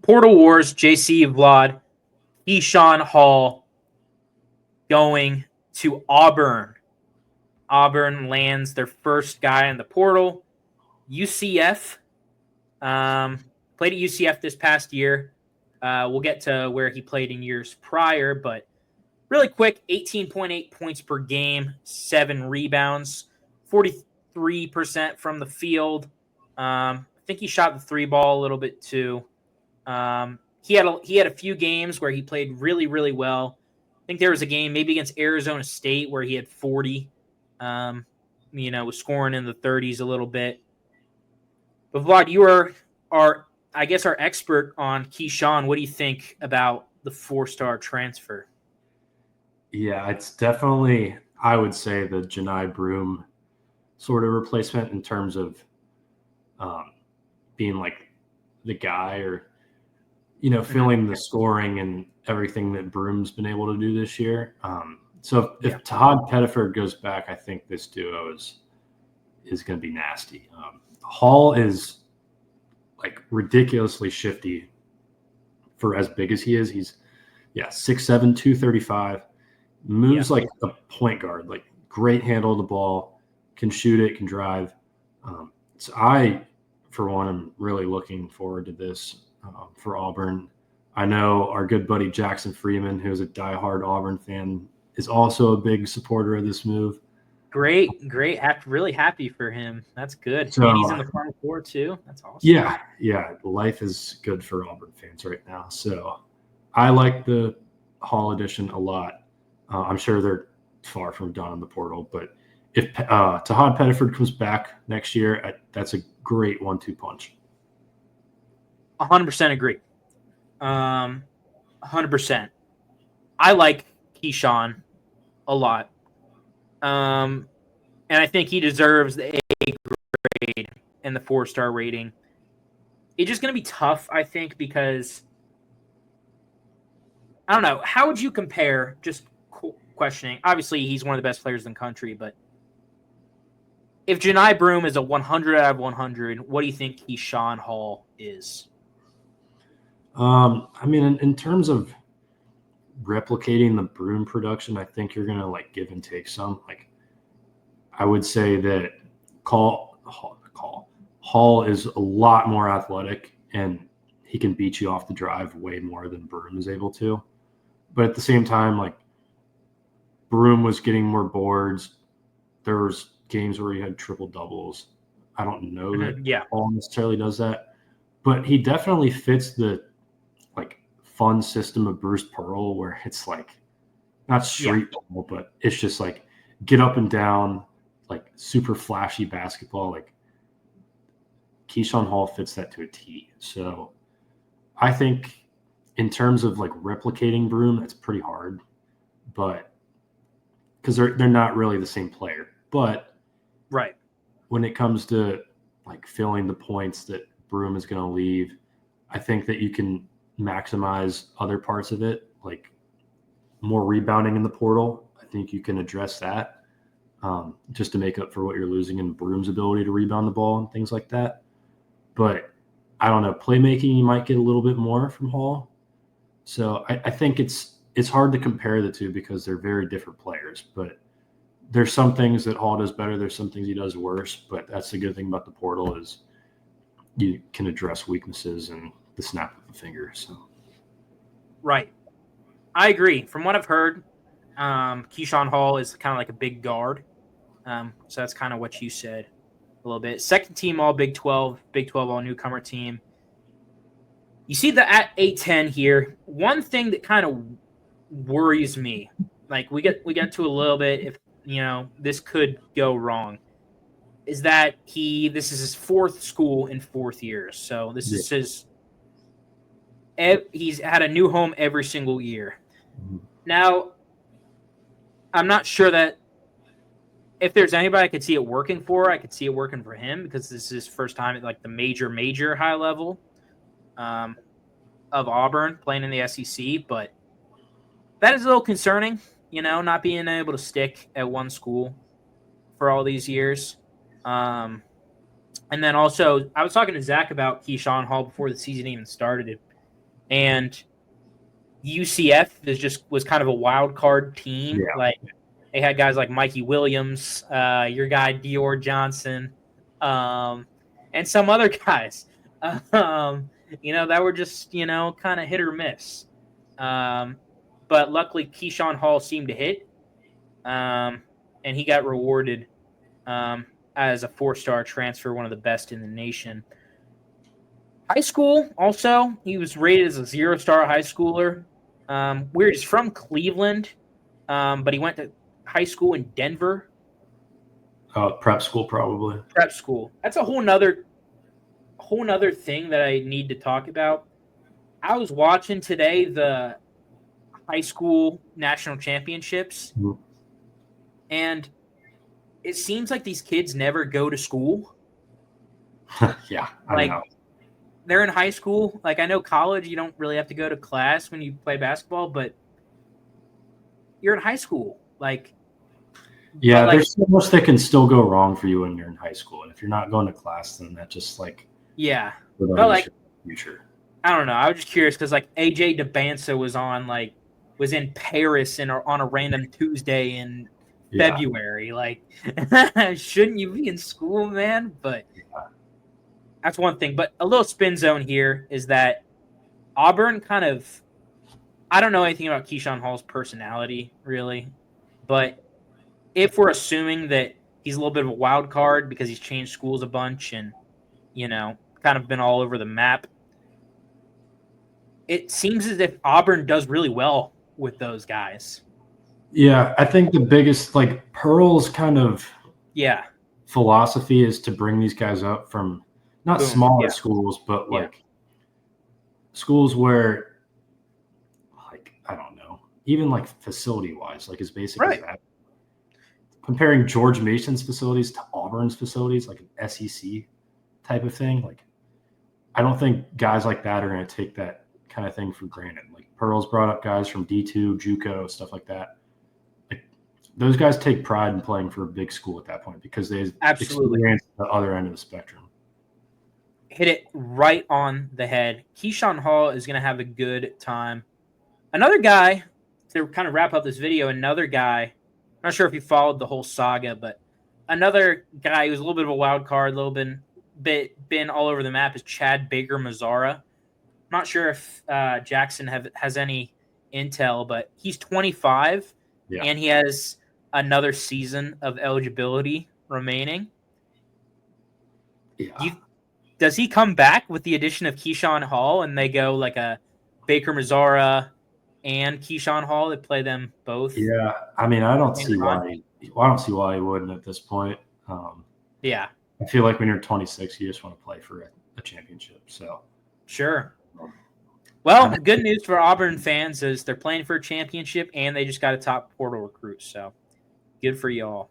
Portal Wars, JC Vlad, Keyshawn Hall going to Auburn. Auburn lands their first guy in the portal. UCF. Played at UCF this past year. We'll get to where he played in years prior, but really quick, 18.8 points per game, 7 rebounds, 43% from the field. I think he shot the three ball a little bit too. He had a few games where he played really, really well. I think there was a game maybe against Arizona State where he had 40. Was scoring in the 30s a little bit. But Vlad, you are our expert on Keyshawn. What do you think about the 4-star transfer? Yeah, it's definitely, I would say, the Janai Broom sort of replacement in terms of being like the guy or, filling the scoring and everything that Broom's been able to do this year. So if Tahad Pettiford goes back, I think this duo is going to be nasty. Hall is like ridiculously shifty for as big as he is. He's 6'7", 235, moves like a point guard, like great handle of the ball, can shoot it, can drive. So I, for one, am really looking forward to this for Auburn. I know our good buddy Jackson Freeman, who's a diehard Auburn fan, is also a big supporter of this move. Great. Really happy for him. That's good. So, and he's in the Final Four too. That's awesome. Yeah. Life is good for Auburn fans right now. So I like the Hall edition a lot. I'm sure they're far from done in the portal, but if Tahad Pettiford comes back next year, that's a great 1-2 punch. 100% agree. 100%. I like Keyshawn a lot. And I think he deserves the A grade and the 4-star rating. It's just going to be tough, I think, because I don't know. How would you compare, just questioning, obviously he's one of the best players in the country, but if Janai Broom is a 100 out of 100, what do you think Keyshawn Hall is? In terms of replicating the Broom production, I think you're going to like give and take some. Like, I would say that Hall is a lot more athletic and he can beat you off the drive way more than Broom is able to. But at the same time, like, Broom was getting more boards. There was games where he had triple doubles. I don't know that Hall necessarily does that, but he definitely fits the like fun system of Bruce Pearl, where it's like not street ball, but it's just like get up and down, like super flashy basketball. Like Keyshawn Hall fits that to a T. So I think in terms of like replicating Broom, that's pretty hard, but because they're not really the same player. But when it comes to like filling the points that Broom is going to leave, I think that you can maximize other parts of it, like more rebounding in the portal. I think you can address that just to make up for what you're losing in Broom's ability to rebound the ball and things like that. But I don't know, playmaking, you might get a little bit more from Hall. So I think it's hard to compare the two because they're very different players. But there's some things that Hall does better. There's some things he does worse. But that's the good thing about the portal is you can address weaknesses and the snap of the finger. So, right, I agree. From what I've heard, Keyshawn Hall is kind of like a big guard. So that's kind of what you said a little bit. Second team All Big 12, Big 12 All Newcomer team. You see the at 8-10 here. One thing that kind of worries me, like we get to a little bit, if this could go wrong, is that this is his fourth school in 4 years. So this is he's had a new home every single year. Now, I'm not sure that if there's anybody I could see it working for, I could see it working for him because this is his first time at like the major high level of Auburn playing in the SEC. But that is a little concerning, not being able to stick at one school for all these years. And then also, I was talking to Zach about Keyshawn Hall before the season even started. And UCF was kind of a wild card team. Yeah. Like they had guys like Mikey Williams, your guy Dior Johnson, and some other guys. That were just kind of hit or miss. But luckily, Keyshawn Hall seemed to hit, and he got rewarded as a 4-star transfer, one of the best in the nation. High school, also, he was rated as a 0-star high schooler. Weird, he's from Cleveland, but he went to high school in Denver. Prep school, probably. Prep school. That's a whole nother thing that I need to talk about. I was watching today the high school national championships, and it seems like these kids never go to school. Yeah, I know. They're in high school. Like, I know college, you don't really have to go to class when you play basketball, but you're in high school. Yeah, there's so much that can still go wrong for you when you're in high school. And if you're not going to class, then that just yeah. But future. I don't know. I was just curious because AJ DeBansa was in Paris on a random Tuesday in February. Shouldn't you be in school, man? But that's one thing. But a little spin zone here is that Auburn I don't know anything about Keyshawn Hall's personality, really. But if we're assuming that he's a little bit of a wild card because he's changed schools a bunch and, kind of been all over the map, it seems as if Auburn does really well with those guys. Yeah, I think the biggest, Pearl's kind of philosophy is to bring these guys up from not smaller schools, but schools where, I don't know, even facility-wise, is basically that. Comparing George Mason's facilities to Auburn's facilities, like an SEC type of thing, I don't think guys like that are going to take that kind of thing for granted. Pearl's brought up guys from D2, JUCO, stuff like that. Those guys take pride in playing for a big school at that point because they experience the other end of the spectrum. Hit it right on the head. Keyshawn Hall is going to have a good time. Another guy, to kind of wrap up this video, I'm not sure if you followed the whole saga, but another guy who's a little bit of a wild card, a little been all over the map is Chad Baker-Mazara. Not sure if Jackson has any intel, but he's 25 and he has another season of eligibility remaining. Yeah. Does he come back with the addition of Keyshawn Hall and they go like a Baker-Mazara and Keyshawn Hall that play them both? Yeah, I mean, I don't see why he wouldn't at this point. Yeah. I feel like when you're 26, you just want to play for a championship. So sure. Well, good news for Auburn fans is they're playing for a championship and they just got a top portal recruit. So good for y'all.